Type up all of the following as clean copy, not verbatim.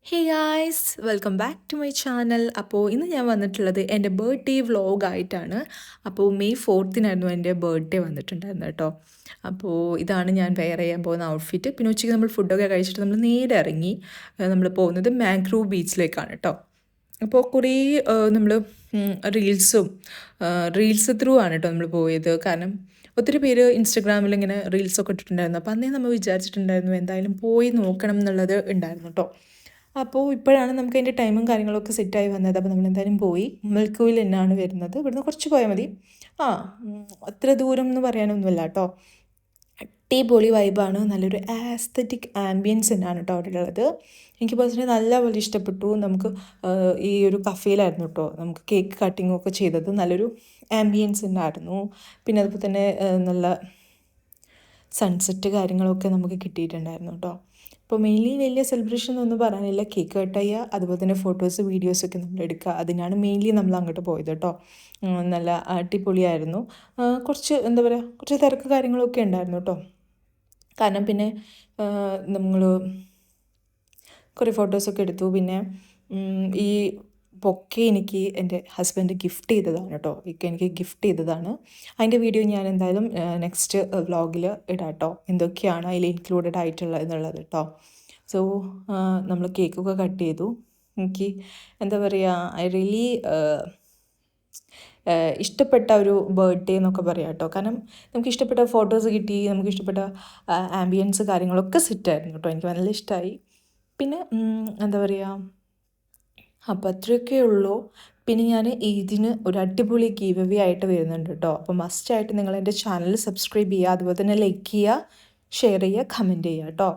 Hey guys welcome back to my channel. അപ്പോൾ ഇന്ന് ഞാൻ വന്നിട്ടുള്ളത് എൻ്റെ ബർത്ത്ഡേ വ്ളോഗായിട്ടാണ്. അപ്പോൾ മെയ് 4-നായിരുന്നു എൻ്റെ ബർത്ത്ഡേ വന്നിട്ടുണ്ടായിരുന്നത് കേട്ടോ. അപ്പോൾ ഇതാണ് ഞാൻ വെയർ ചെയ്യാൻ പോകുന്ന ഔട്ട്ഫിറ്റ്. പിന്നെ ഉച്ചയ്ക്ക് നമ്മൾ ഫുഡൊക്കെ കഴിച്ചിട്ട് നമ്മൾ നേരെ ഇറങ്ങി നമ്മൾ പോകുന്നത് മാംഗ്രൂവ് ബീച്ചിലേക്കാണ് കേട്ടോ. അപ്പോൾ കുറേ നമ്മൾ റീൽസ് ത്രൂ ആണ് കേട്ടോ നമ്മൾ പോയത്. കാരണം ഒത്തിരി പേര് ഇൻസ്റ്റഗ്രാമിൽ ഇങ്ങനെ റീൽസൊക്കെ ഇട്ടിട്ടുണ്ടായിരുന്നു. അപ്പോൾ അന്നേ നമ്മൾ വിചാരിച്ചിട്ടുണ്ടായിരുന്നു എന്തായാലും പോയി നോക്കണം എന്നുള്ളത് ഉണ്ടായിരുന്നു കേട്ടോ. അപ്പോൾ ഇപ്പോഴാണ് നമുക്ക് അതിൻ്റെ ടൈമും കാര്യങ്ങളൊക്കെ സെറ്റായി വന്നത്. അപ്പോൾ നമ്മളെന്തായാലും പോയി. മിൽക്കോയിൽ തന്നെയാണ് വരുന്നത്. ഇവിടുന്ന് കുറച്ച് പോയാൽ മതി. ആ അത്ര ദൂരം എന്ന് പറയാനൊന്നുമില്ല കേട്ടോ. അടിപൊളി വൈബാണ്. നല്ലൊരു ആസ്തറ്റിക് ആംബിയൻസ് തന്നെയാണ് കേട്ടോ അവിടെ ഉള്ളത്. എനിക്ക് പേഴ്സണലി നല്ലപോലെ ഇഷ്ടപ്പെട്ടു. നമുക്ക് ഈ ഒരു കഫേയിലായിരുന്നു കേട്ടോ നമുക്ക് കേക്ക് കട്ടിങ്ങും ഒക്കെ ചെയ്തത്. നല്ലൊരു ആംബിയൻസ് ഉണ്ടായിരുന്നു. പിന്നെ അതുപോലെ തന്നെ നല്ല സൺസെറ്റ് കാര്യങ്ങളൊക്കെ നമുക്ക് കിട്ടിയിട്ടുണ്ടായിരുന്നു കേട്ടോ. അപ്പോൾ മെയിൻലി വലിയ സെലിബ്രേഷൻ ഒന്നും പറയാനില്ല. കേക്ക് കട്ട് ചെയ്യുക, അതുപോലെ തന്നെ ഫോട്ടോസ് വീഡിയോസൊക്കെ നമ്മൾ എടുക്കുക. അതിനാണ് മെയിൻലി നമ്മൾ അങ്ങോട്ട് പോയത് കേട്ടോ. നല്ല അടിപൊളിയായിരുന്നു. കുറച്ച് എന്താ പറയുക, കുറച്ച് തിരക്ക് കാര്യങ്ങളൊക്കെ ഉണ്ടായിരുന്നു കേട്ടോ. കാരണം പിന്നെ നമ്മൾ കുറേ ഫോട്ടോസൊക്കെ എടുത്തു. പിന്നെ ഈ ബൊക്കെ എനിക്ക് എൻ്റെ ഹസ്ബൻഡ് ഗിഫ്റ്റ് ചെയ്തതാണ് കേട്ടോ. എനിക്ക് ഗിഫ്റ്റ് ചെയ്തതാണ്. അതിൻ്റെ വീഡിയോ ഞാൻ എന്തായാലും നെക്സ്റ്റ് വ്ളോഗിൽ ഇടാം കേട്ടോ. എന്തൊക്കെയാണ് അതിൽ ഇൻക്ലൂഡഡ് ആയിട്ടുള്ളത് എന്നുള്ളത് കേട്ടോ. സോ നമ്മൾ കേക്കൊക്കെ കട്ട് ചെയ്തു. എനിക്ക് എന്താ പറയുക, ഐ റിയലി ഇഷ്ടപ്പെട്ട ഒരു ബർത്ത്ഡേ എന്നൊക്കെ പറയാം കേട്ടോ. കാരണം നമുക്ക് ഇഷ്ടപ്പെട്ട ഫോട്ടോസ് കിട്ടി, നമുക്ക് ഇഷ്ടപ്പെട്ട ആംബിയൻസ് കാര്യങ്ങളൊക്കെ സെറ്റായിരുന്നു കേട്ടോ. എനിക്ക് നല്ല ഇഷ്ടമായി. പിന്നെ എന്താ പറയുക, അപ്പോൾ അത്രയൊക്കെ ഉള്ളൂ. പിന്നെ ഞാൻ ഇതിന് ഒരു അടിപൊളി ഗീവ് അവേ ആയിട്ട് വരുന്നുണ്ട് കേട്ടോ. അപ്പോൾ മസ്റ്റായിട്ട് നിങ്ങൾ എൻ്റെ ചാനൽ സബ്സ്ക്രൈബ് ചെയ്യുക, അതുപോലെ തന്നെ ലൈക്ക് ചെയ്യുക, ഷെയർ ചെയ്യുക, കമൻറ്റ് ചെയ്യുക കേട്ടോ.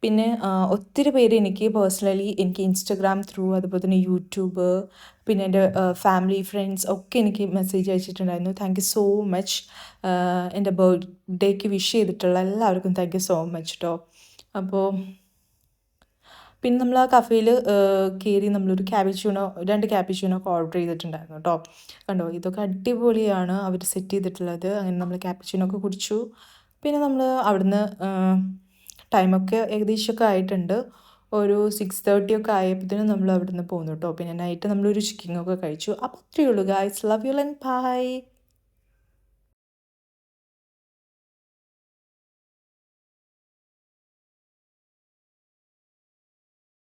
പിന്നെ ഒത്തിരി പേര് എനിക്ക് പേഴ്സണലി എനിക്ക് ഇൻസ്റ്റഗ്രാം ത്രൂ, അതുപോലെ തന്നെ യൂട്യൂബ്, പിന്നെ എൻ്റെ ഫാമിലി ഫ്രണ്ട്സ് ഒക്കെ എനിക്ക് മെസ്സേജ് അയച്ചിട്ടുണ്ടായിരുന്നു. Thank you so much. എൻ്റെ ബർത്ത്ഡേക്ക് വിഷ് ചെയ്തിട്ടുള്ള എല്ലാവർക്കും താങ്ക് യു സോ മച്ച് കേട്ടോ. അപ്പോൾ പിന്നെ നമ്മൾ ആ കഫേയിൽ കയറി നമ്മളൊരു രണ്ട് ക്യാപിച്യൂണോ ഒക്കെ ഓർഡർ ചെയ്തിട്ടുണ്ടായിരുന്നു കേട്ടോ. കണ്ടോ, ഇതൊക്കെ അടിപൊളിയാണ് അവർ സെറ്റ് ചെയ്തിട്ടുള്ളത്. അങ്ങനെ നമ്മൾ ക്യാപിച്യൂണോ ഒക്കെ കുടിച്ചു. പിന്നെ നമ്മൾ അവിടുന്ന് ടൈമൊക്കെ ഏകദേശമൊക്കെ ആയിട്ടുണ്ട്. ഒരു 6:30 ഒക്കെ ആയപ്പോഴത്തേനും നമ്മൾ അവിടുന്ന് പോന്നു കേട്ടോ. പിന്നെ നൈറ്റ് നമ്മളൊരു ചിക്കനൊക്കെ കഴിച്ചു. അപ്പോൾ അത്രയേ ഉള്ളൂ guys. Love you and by.